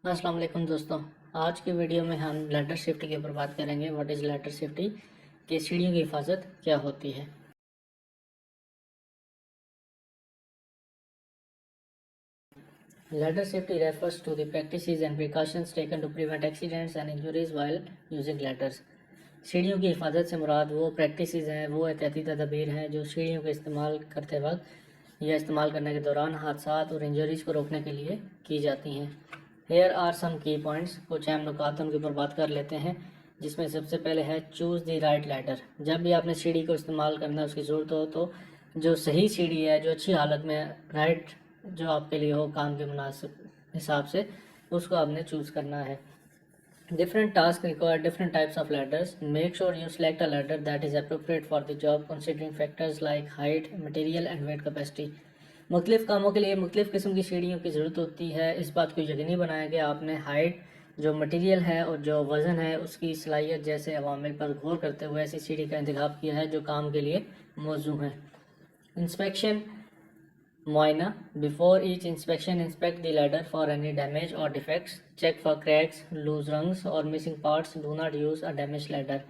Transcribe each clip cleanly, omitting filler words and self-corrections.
अस्सलाम वालेकुम दोस्तों। आज की वीडियो में हम लैडर सेफ्टी के ऊपर बात करेंगे। व्हाट इज़ लैडर सेफ्टी, कि सीढ़ियों की हिफाजत क्या होती है। Ladder safety refers to the practices and precautions taken to prevent accidents and injuries while using ladders. सीढ़ियों की हिफाजत से मुराद वो प्रैक्टिसेस हैं, वो एहतियाती तदबीर हैं जो सीढ़ियों का इस्तेमाल करते वक्त या इस्तेमाल करने के दौरान हादसात और इंजरीज को रोकने के लिए की जाती हैं। हेयर आर सम की पॉइंट्स, कुछ अहम नुकात उनके ऊपर बात कर लेते हैं, जिसमें सबसे पहले है चूज़ द राइट लैडर। जब भी आपने सीढ़ी को इस्तेमाल करना है, उसकी ज़रूरत हो, तो जो सही सीढ़ी है, जो अच्छी हालत में, राइट, जो आपके लिए हो काम के मुनासिब हिसाब से, उसको आपने चूज़ करना है। Different tasks require different types of ladders. Make sure you select a ladder that is appropriate for the job, considering factors like height, material and weight capacity. मुख्तलिफ कामों के लिए मुख्तलिफ किस्म की सीढ़ियों की ज़रूरत होती है। इस बात को यकीनी बनाया कि आपने हाइट, जो मटेरियल है और जो वज़न है, उसकी सलाहियत जैसे अवामिल पर गौर करते हुए ऐसी सीढ़ी का इंतखाब किया है जो काम के लिए मौजू है। इंस्पेक्शन मुआयना, before each inspection inspect the ladder for any damage और defects, check for cracks, loose rungs और missing parts, do not use a damage ladder.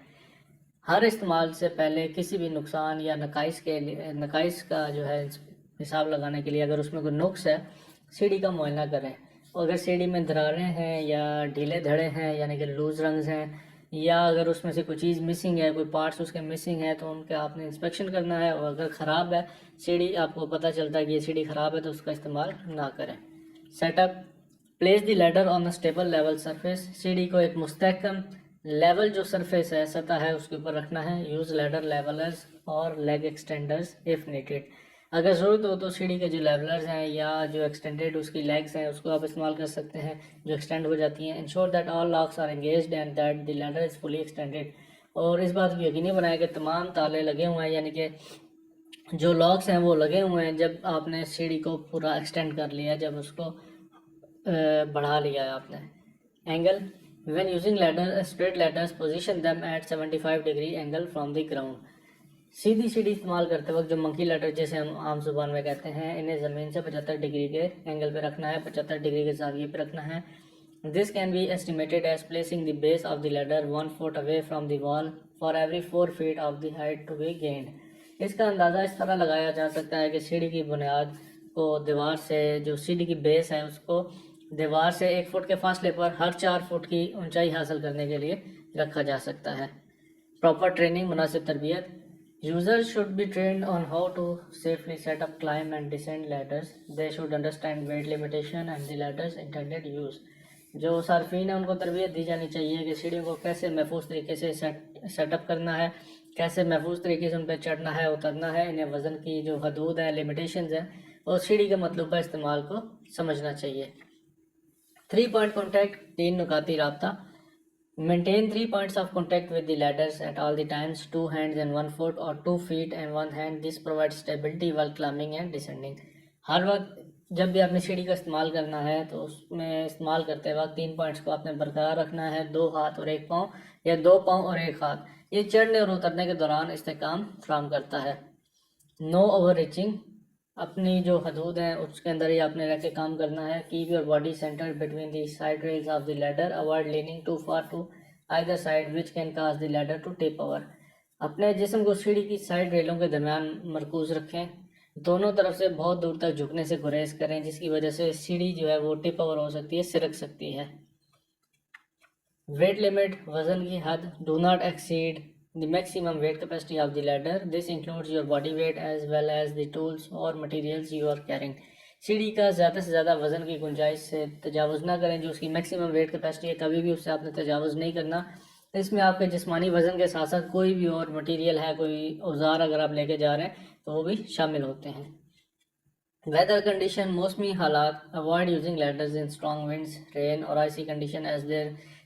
हर इस्तेमाल से पहले किसी भी नुकसान या नकाइस का जो है हिसाब लगाने के लिए, अगर उसमें कोई नुक्स है, सीढ़ी का मुआयना करें। और अगर सीढ़ी में दरारें हैं या ढीले धड़े हैं, यानी कि लूज रंग्स हैं, या अगर उसमें से कोई चीज़ मिसिंग है, कोई पार्ट्स उसके मिसिंग है, तो उनका आपने इंस्पेक्शन करना है। और अगर ख़राब है सीढ़ी, आपको पता चलता है कि ये सीढ़ी ख़राब है, तो उसका इस्तेमाल ना करें। Setup, place the ladder on a stable level surface. सीढ़ी को एक मुस्तहकम लेवल जो सरफेस है, सतह है, उसके ऊपर रखना है। यूज़ लैडर लेवलर्स और लेग एक्सटेंडर्स इफ़ नीडेड। अगर ज़रूरत हो तो सीढ़ी के जो लेवलर्स हैं या जो एक्सटेंडेड उसकी लेग्स हैं, उसको आप इस्तेमाल कर सकते हैं, जो एक्सटेंड हो जाती हैं। Ensure that all locks are engaged and that the ladder is fully extended. और इस बात को यकीनी बनाया कि तमाम ताले लगे हुए हैं, यानी कि जो लॉक्स हैं वो लगे हुए हैं जब आपने सीढ़ी को पूरा एक्सटेंड कर लिया, जब उसको बढ़ा लिया है आपने। Angle, when using ladder straight ladders position them at 75 degree angle from the ground. सीधी सीढ़ी इस्तेमाल करते वक्त जो मंकी लैडर जैसे हम आम जुबान में कहते हैं, इन्हें ज़मीन से 75 डिग्री के एंगल पे रखना है, 75 डिग्री के जाविये पे रखना है। This can be estimated as placing the base of the ladder 1 foot away from the wall for every 4 feet of the height to be gained. इसका अंदाज़ा इस तरह लगाया जा सकता है कि सीढ़ी की बुनियाद को दीवार से, जो सीढ़ी की बेस है, उसको दीवार से 1 फुट के फासले पर हर 4 फुट की ऊंचाई हासिल करने के लिए रखा जा सकता है। प्रॉपर ट्रेनिंग, मुनासिब तरबियत। Users should be trained on how to safely set up, climb and descend ladders. They should understand weight limitation and the ladder's intended use. जो सार्फिन है उनको तरबियत दी जानी चाहिए कि सीढ़ियों को कैसे महफूज तरीके से सेटअप करना है, कैसे महफूज तरीके से उन पर चढ़ना है, उतरना है। इन्हें वज़न की जो हदूद है, लिमिटेशंस हैं, और सीढ़ी के मतलूबा इस्तेमाल को समझना चाहिए। 3 पॉइंट कॉन्टैक्ट, 3 नुकाती राब्ता। Maintain 3 points of contact with the ladders at all the times, 2 hands and 1 foot or 2 feet and 1 hand. This provides stability while climbing and descending. हर वक्त जब भी आपने सीढ़ी का इस्तेमाल करना है, तो उसमें इस्तेमाल करते वक्त 3 पॉइंट्स को आपने बरकरार रखना है, 2 हाथ और 1 पाँव, या 2 पाँव और 1 हाथ। ये चढ़ने और उतरने के दौरान इस्तेकाम फराहम करता है। नो ओवर रीचिंग, अपनी जो हदूद हैं उसके अंदर ही आपने रह के काम करना है। Keep your body center between the side rails of the ladder, avoid leaning too far to either side which can cause the ladder to tip over. अपने जिस्म को सीढ़ी की साइड रेलों के दरमियान मरकूज रखें, दोनों तरफ से बहुत दूर तक झुकने से गुरेज करें, जिसकी वजह से सीढ़ी जो है वो टिप ओवर हो सकती है, सिरक सकती है। वेट लिमिट, वजन की हद। Do not exceed the maximum weight capacity of the ladder. This includes your body weight as well as the tools or materials you are carrying. सीढ़ी का ज़्यादा से ज़्यादा वज़न की गुंजाइश से तजावुज़ ना करें। जो उसकी मैक्सिमम वेट कैपेसिटी है, कभी भी उससे आपने तजावुज़ नहीं करना। इसमें आपके जिस्मानी वज़न के साथ साथ कोई भी और मटेरियल है, कोई औजार अगर आप लेके जा रहे हैं, तो वो भी शामिल होते हैं। वेदर कंडीशन, मौसमी हालात। Avoid using ladders in strong winds, rain और icy condition as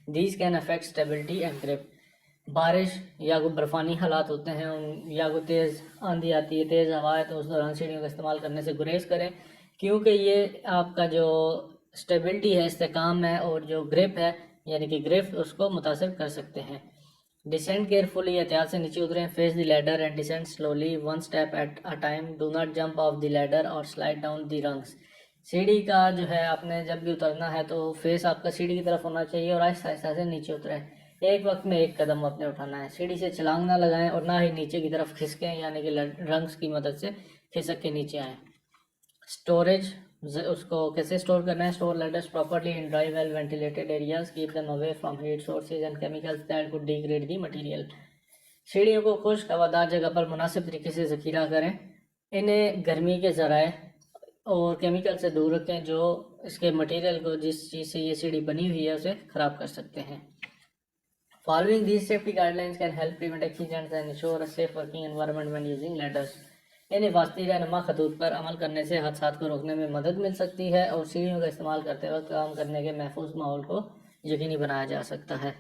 these can affect stability and grip. बारिश या कोई बर्फ़ानी हालात होते हैं, या कोई तेज़ आंधी आती है, तेज़ हवा है, तो उस दौरान सीढ़ियों का इस्तेमाल करने से गुरेज करें, क्योंकि ये आपका जो स्टेबिलिटी है, इस्तेकाम है, और जो ग्रिप है यानी कि ग्रिप, उसको मुतासर कर सकते हैं। डिसेंड केयरफुली, एहतियात से नीचे उतरें। Face the ladder and descend slowly, 1 step at a time. Do not jump off the ladder और स्लाइड डाउन द रंग्स। सीढ़ी का जो है आपने जब भी उतरना है तो फेस आपका सीढ़ी की तरफ होना चाहिए और आहिस्ता आहिस्ता से नीचे उतरें। एक वक्त में एक कदम आपने उठाना है। सीढ़ी से छलांग ना लगाएं और ना ही नीचे की तरफ खिसकें, यानी कि रंग्स की मदद से खिसक के नीचे आएँ। स्टोरेज, उसको कैसे स्टोर करना है? Store letters properly in dry well ventilated areas, keep them away from heat sources and chemicals that could degrade the material. सीढ़ियों को खुश्क हवादार जगह पर मुनासिब तरीके से ज़ख़ीरा करें। इन्हें गर्मी के ज़राए और केमिकल से दूर रखें जो इसके मटेरियल को, जिस चीज़ से ये सीढ़ी बनी हुई है, उसे ख़राब कर सकते हैं। Following these safety guidelines can help prevent accidents and ensure a safe working environment when using ladders. इन हिफाजती रहनुमा खतूत पर अमल करने से हादसात को रोकने में मदद मिल सकती है और सीढ़ियों का इस्तेमाल करते वक्त काम करने के महफूज माहौल को यकीनी बनाया जा सकता है।